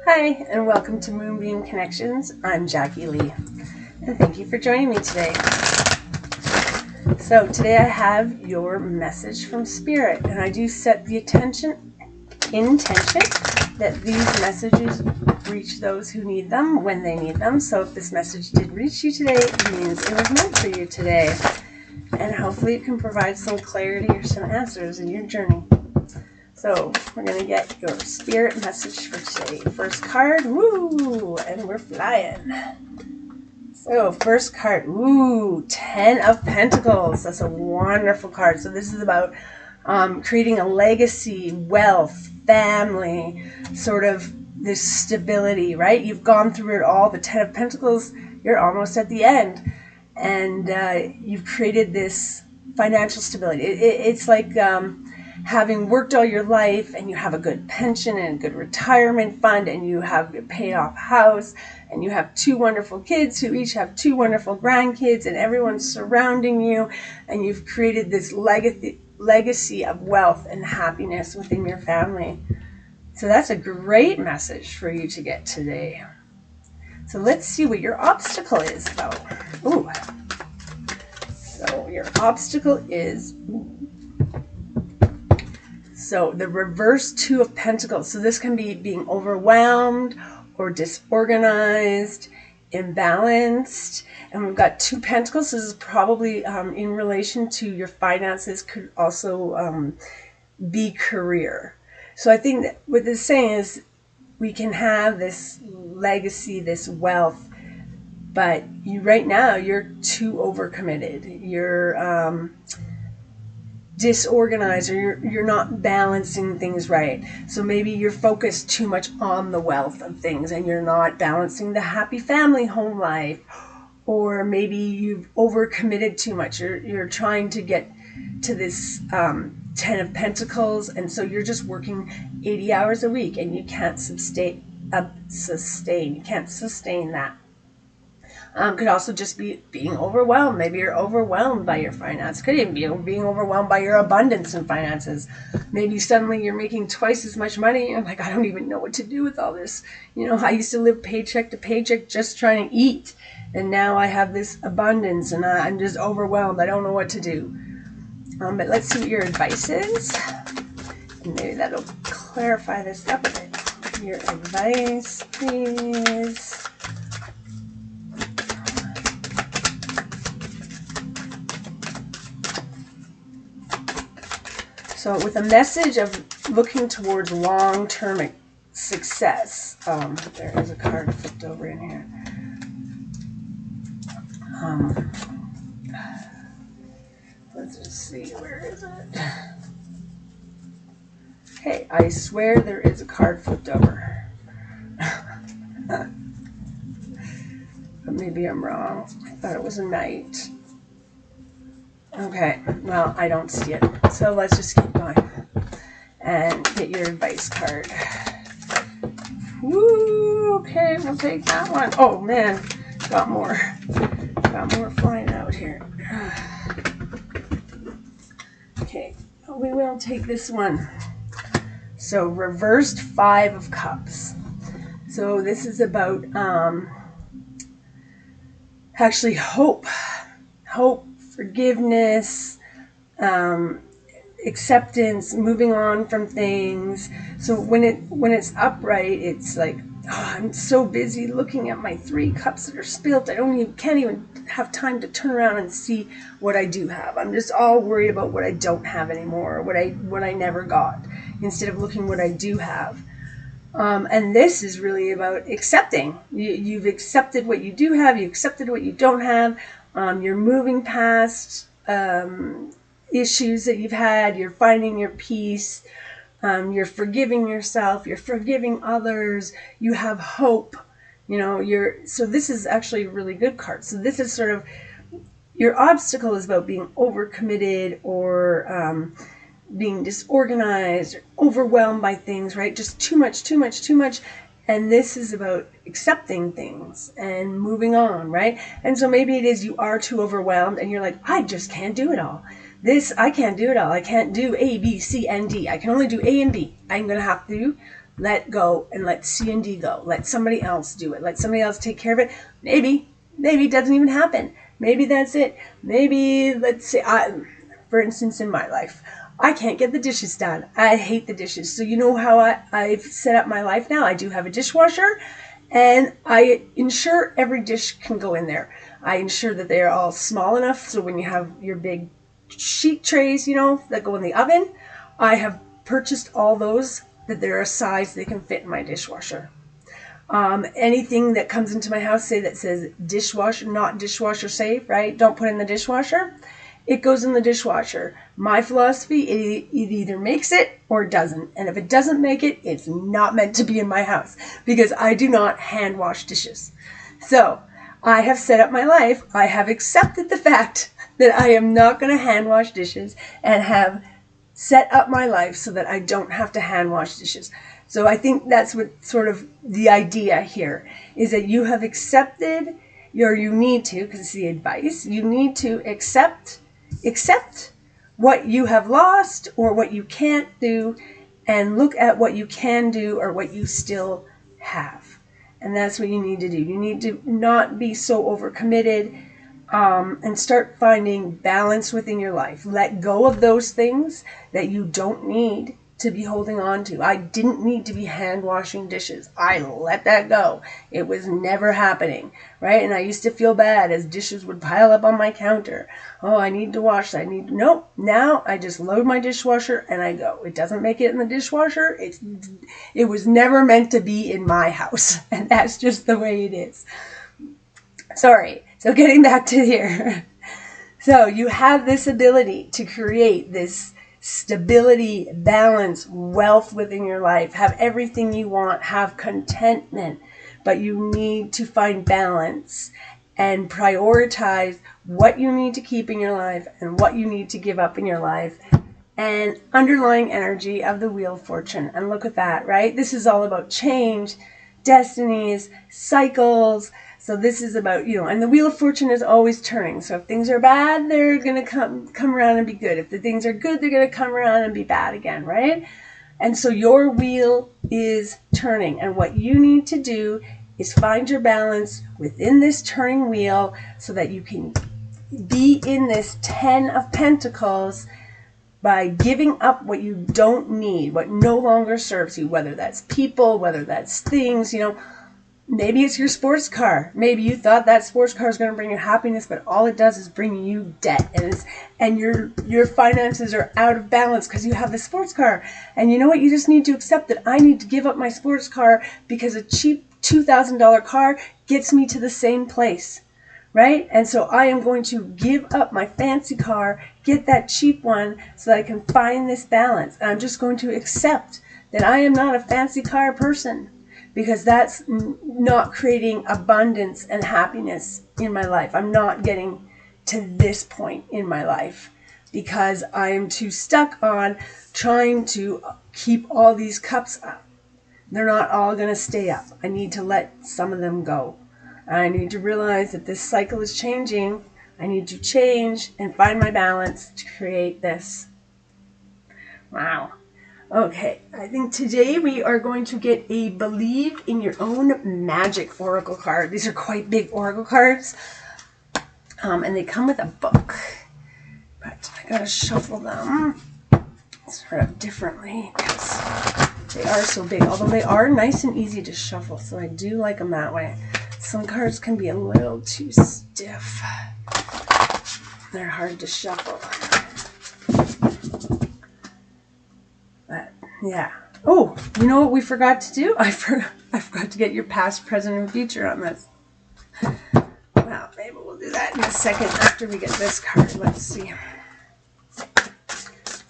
Hi, and welcome to Moonbeam Connections. I'm Jacqui-Leigh, and thank you for joining me today. So today I have your message from Spirit, and I do set the intention that these messages reach those who need them when they need them. So if this message did reach you today, it means it was meant for you today, and hopefully it can provide some clarity or some answers in your journey. So we're going to get your spirit message for today. First card, woo, and we're flying. So first card, woo, Ten of Pentacles. That's a wonderful card. So this is about creating a legacy, wealth, family, sort of this stability, right? You've gone through it all. The Ten of Pentacles, you're almost at the end. And you've created this financial stability. It's like having worked all your life and you have a good pension and a good retirement fund and you have a paid off house and you have two wonderful kids who each have two wonderful grandkids and everyone's surrounding you, and you've created this legacy of wealth and happiness within your family. So that's a great message for you to get today. So let's see what your obstacle is about. Ooh. So your obstacle is so the reverse Two of Pentacles. So this can be being overwhelmed or disorganized, imbalanced. And we've got Two Pentacles. This is probably in relation to your finances, could also be career. So I think that what this is saying is we can have this legacy, this wealth, but you right now you're too overcommitted. You're disorganized, or you're not balancing things right. So maybe you're focused too much on the wealth of things and you're not balancing the happy family home life, or maybe you've overcommitted too much. You're trying to get to this Ten of Pentacles, and so you're just working 80 hours a week and you can't sustain you can't sustain that. Could also just be being overwhelmed. Maybe you're overwhelmed by your finance. Could even be being overwhelmed by your abundance in finances. Maybe suddenly you're making twice as much money. I'm like, I don't even know what to do with all this. You know, I used to live paycheck to paycheck just trying to eat. And now I have this abundance and I'm just overwhelmed. I don't know what to do. But let's see what your advice is. And maybe that'll clarify this up a bit. Your advice, please. So with a message of looking towards long-term success, there is a card flipped over in here. Let's just see, where is it? Hey, I swear there is a card flipped over. But maybe I'm wrong. I thought it was a knight. Okay, well, I don't see it. So let's just keep going and get your advice card. Woo! Okay, we'll take that one. Oh man, got more flying out here. Okay, we will take this one. So reversed Five of Cups. So this is about actually hope, forgiveness, acceptance, moving on from things. So when it's upright, it's like, oh, I'm so busy looking at my 3 cups that are spilt. Can't even have time to turn around and see what I do have. I'm just all worried about what I don't have anymore, what I never got, instead of looking what I do have. And this is really about accepting. You've accepted what you do have. You accepted what you don't have. You're moving past issues that you've had. You're finding your peace. You're forgiving yourself. You're forgiving others. You have hope. You know, so this is actually a really good card. So this is sort of, your obstacle is about being overcommitted or being disorganized, or overwhelmed by things, right? Just too much. And this is about accepting things and moving on, right? And so maybe it is you are too overwhelmed and you're like, I just can't do it all. I can't do it all. I can't do A, B, C, and D. I can only do A and B. I'm going to have to let go and let C and D go. Let somebody else do it. Let somebody else take care of it. Maybe it doesn't even happen. Maybe that's it. Maybe, let's say, for instance, in my life, I can't get the dishes done. I hate the dishes. So you know how I've set up my life now? I do have a dishwasher, and I ensure every dish can go in there. I ensure that they're all small enough so when you have your big sheet trays, you know, that go in the oven, I have purchased all those that they're a size they can fit in my dishwasher. Anything that comes into my house, say that says dishwasher, not dishwasher safe, right? Don't put in the dishwasher. It goes in the dishwasher. My philosophy, it either makes it or doesn't. And if it doesn't make it, it's not meant to be in my house because I do not hand wash dishes. So I have set up my life. I have accepted the fact that I am not going to hand wash dishes and have set up my life so that I don't have to hand wash dishes. So I think that's what sort of the idea here is, that you have accepted, or you need to, because it's the advice, you need to accept what you have lost or what you can't do, and look at what you can do or what you still have. And that's what you need to do. You need to not be so overcommitted, and start finding balance within your life. Let go of those things that you don't need to be holding on to. I didn't need to be hand washing dishes. I let that go. It was never happening, right? And I used to feel bad as dishes would pile up on my counter. Oh, I need to wash that. Nope. Now I just load my dishwasher and I go. It doesn't make it in the dishwasher. It was never meant to be in my house. And that's just the way it is. Sorry. So getting back to here. So you have this ability to create this stability, balance, wealth within your life. Have everything you want. Have contentment. But you need to find balance and prioritize what you need to keep in your life and what you need to give up in your life. And underlying energy of the Wheel of Fortune. And look at that, right? This is all about change, destinies, cycles. So this is about, and the Wheel of Fortune is always turning. So if things are bad, they're going to come around and be good. If the things are good, they're going to come around and be bad again, right? And so your wheel is turning. And what you need to do is find your balance within this turning wheel so that you can be in this Ten of Pentacles by giving up what you don't need, what no longer serves you, whether that's people, whether that's things, Maybe it's your sports car. Maybe you thought that sports car is going to bring you happiness, but all it does is bring you debt, and your finances are out of balance because you have the sports car. And you know what? You just need to accept that I need to give up my sports car because a cheap $2,000 car gets me to the same place, right? And so I am going to give up my fancy car, get that cheap one so that I can find this balance. And I'm just going to accept that I am not a fancy car person, because that's not creating abundance and happiness in my life. I'm not getting to this point in my life because I'm too stuck on trying to keep all these cups up. They're not all going to stay up. I need to let some of them go. I need to realize that this cycle is changing. I need to change and find my balance to create this. Wow. Okay, I think today we are going to get a Believe in Your Own Magic Oracle card. These are quite big Oracle cards, and they come with a book, but I gotta shuffle them sort of differently because they are so big, although they are nice and easy to shuffle, so I do like them that way. Some cards can be a little too stiff. They're hard to shuffle. But yeah. Oh, you know what we forgot to do? I forgot to get your past, present, and future on this. Well, maybe we'll do that in a second after we get this card. Let's see.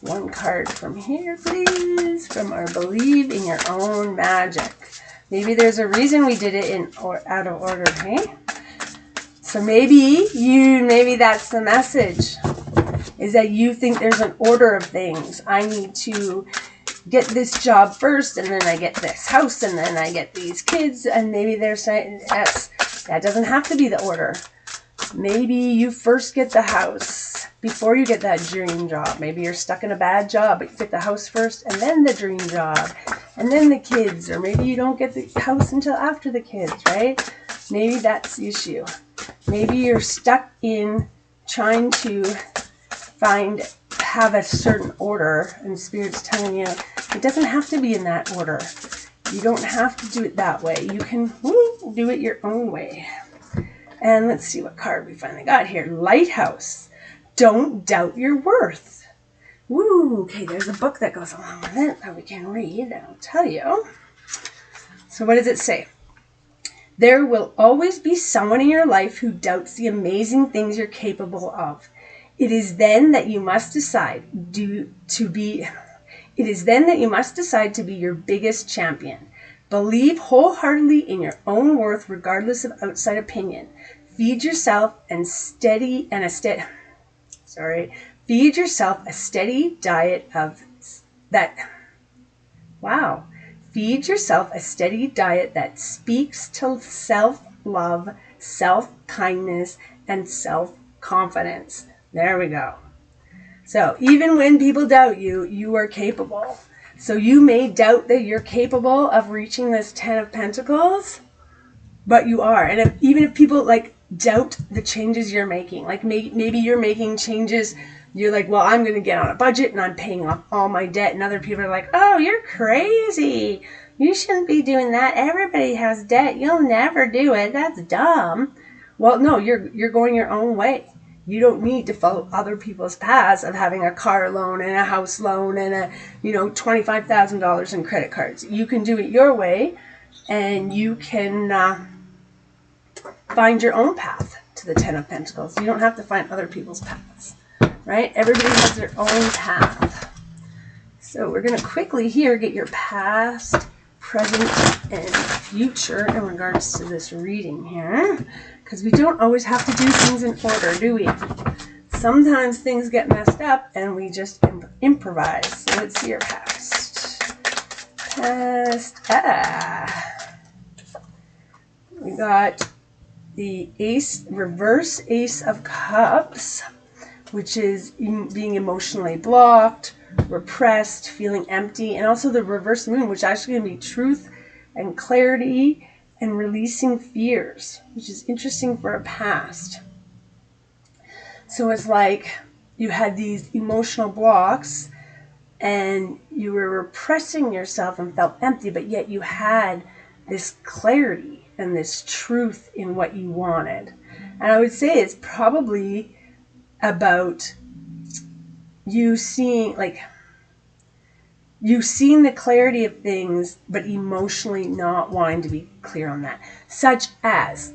One card from here, please. From our Believe in Your Own Magic. Maybe there's a reason we did it out of order, hey? So maybe that's the message. Is that you think there's an order of things. I need to get this job first, and then I get this house, and then I get these kids, and maybe they're saying that doesn't have to be the order. Maybe you first get the house before you get that dream job. Maybe you're stuck in a bad job, but you get the house first, and then the dream job. and then the kids, or maybe you don't get the house until after the kids, right? Maybe that's the issue. Maybe you're stuck in trying to have a certain order, and Spirit's telling you it doesn't have to be in that order. You don't have to do it that way. You can do it your own way. And let's see what card we finally got here. Lighthouse. Don't doubt your worth. Woo, okay, there's a book that goes along with it that we can read, and I'll tell you. So what does it say? There will always be someone in your life who doubts the amazing things you're capable of. It is then that you must decide to be your biggest champion. Believe wholeheartely in your own worth regardless of outside opinion. Feed yourself a steady diet that speaks to self-love, self-kindness, and self-confidence. There we go. So even when people doubt you, you are capable. So you may doubt that you're capable of reaching this Ten of Pentacles, but you are. And even if people doubt the changes you're making, like maybe you're making changes, you're like, well, I'm going to get on a budget and I'm paying off all my debt. And other people are like, oh, you're crazy. You shouldn't be doing that. Everybody has debt. You'll never do it. That's dumb. Well, no, you're going your own way. You don't need to follow other people's paths of having a car loan and a house loan and $25,000 in credit cards. You can do it your way, and you can find your own path to the Ten of Pentacles. You don't have to find other people's paths, right? Everybody has their own path. So we're going to quickly here get your past, present, and future in regards to this reading here. Because we don't always have to do things in order, do we? Sometimes things get messed up and we just improvise. So let's see your past. We got the reverse Ace of Cups, which is being emotionally blocked, repressed, feeling empty, and also the reverse Moon, which is actually going to be truth and clarity and releasing fears, which is interesting for a past. So it's like you had these emotional blocks and you were repressing yourself and felt empty, but yet you had this clarity and this truth in what you wanted. And I would say it's probably about you seeing the clarity of things, but emotionally not wanting to be clear on that. Such as,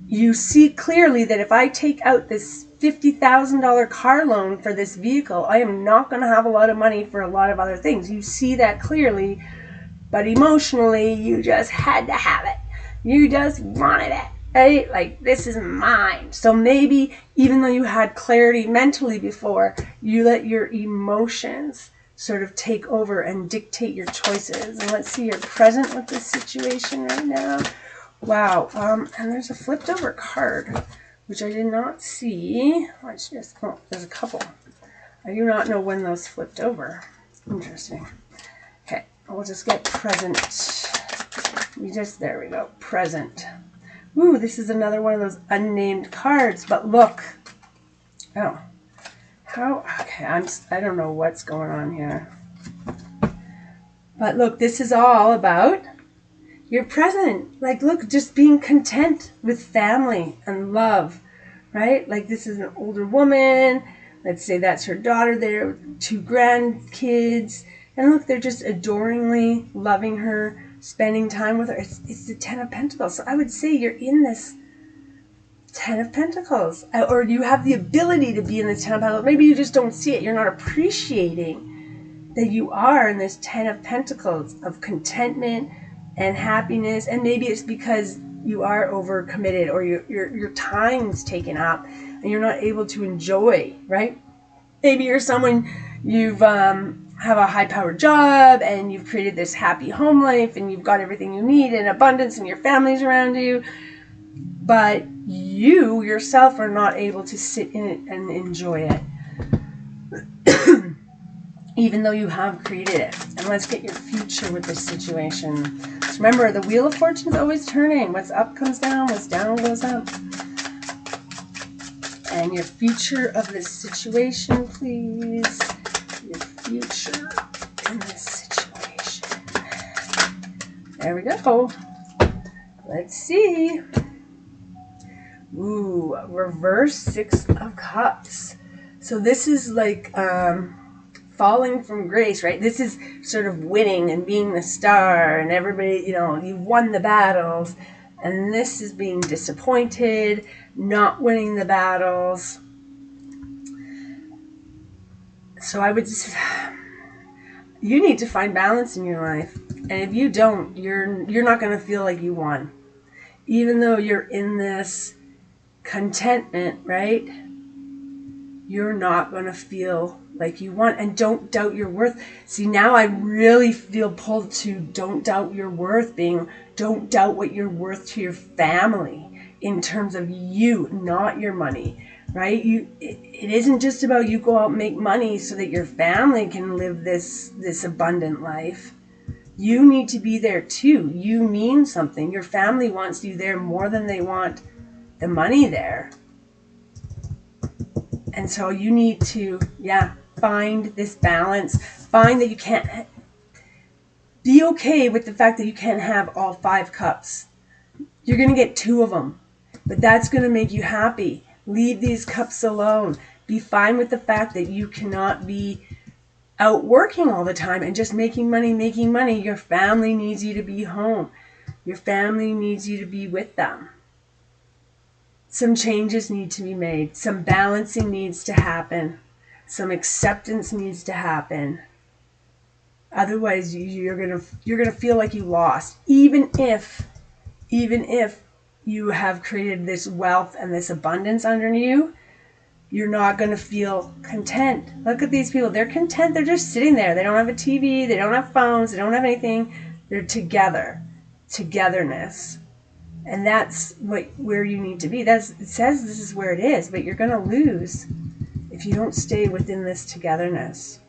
you see clearly that if I take out this $50,000 car loan for this vehicle, I am not going to have a lot of money for a lot of other things. You see that clearly, but emotionally, you just had to have it. You just wanted it, right? Like, this is mine. So maybe, even though you had clarity mentally before, you let your emotions sort of take over and dictate your choices. And let's see, you're present with this situation right now. Wow. And there's a flipped over card, which I did not see. There's a couple. I do not know when those flipped over. Interesting. Okay, we'll just get present. There we go. Present. Ooh, this is another one of those unnamed cards, but look. Oh. Okay, I don't know what's going on here. But look, this is all about your present. Like, look, just being content with family and love, right? Like, this is an older woman. Let's say that's her daughter there with 2 grandkids. And look, they're just adoringly loving her, spending time with her. It's the Ten of Pentacles. So I would say you're in this Ten of Pentacles, or you have the ability to be in the Ten of Pentacles. Maybe you just don't see it. You're not appreciating that you are in this Ten of Pentacles of contentment and happiness. And maybe it's because you are overcommitted, or your time's taken up and you're not able to enjoy, right? Maybe you're someone, you've have a high-powered job and you've created this happy home life and you've got everything you need in abundance and your family's around you, but you yourself are not able to sit in it and enjoy it. even though you have created it. And let's get your future with this situation. So remember, the Wheel of Fortune is always turning. What's up comes down, what's down goes up. And your future of this situation, please. Your future in this situation. There we go. Let's see. Ooh, reverse Six of Cups. So this is like falling from grace, right? This is sort of winning and being the star and everybody, you know, you've won the battles. And this is being disappointed, not winning the battles. So I would just, you need to find balance in your life. And if you don't, you're not going to feel like you won. Even though you're in this contentment, right? You're not going to feel like you won. And don't doubt your worth. See, now I really feel pulled to don't doubt your worth, being don't doubt what you're worth to your family in terms of you, not your money, right? It isn't just about you go out and make money so that your family can live this abundant life. You need to be there too. You mean something. Your family wants you there more than they want the money there. And so you need to, find this balance. Find that you can't, be okay with the fact that you can't have all 5 cups. You're going to get 2 of them, but that's going to make you happy. Leave these cups alone. Be fine with the fact that you cannot be out working all the time and just making money. Your family needs you to be home. Your family needs you to be with them. Some changes need to be made. Some balancing needs to happen. Some acceptance needs to happen. Otherwise, you're gonna feel like you lost. Even if you have created this wealth and this abundance under you, you're not gonna feel content. Look at these people. They're content. They're just sitting there. They don't have a TV. They don't have phones. They don't have anything. They're together. Togetherness. And that's where you need to be. It says this is where it is, but you're going to lose if you don't stay within this togetherness.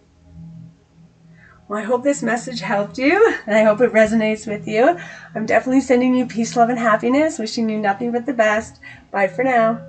Well, I hope this message helped you, and I hope it resonates with you. I'm definitely sending you peace, love, and happiness, wishing you nothing but the best. Bye for now.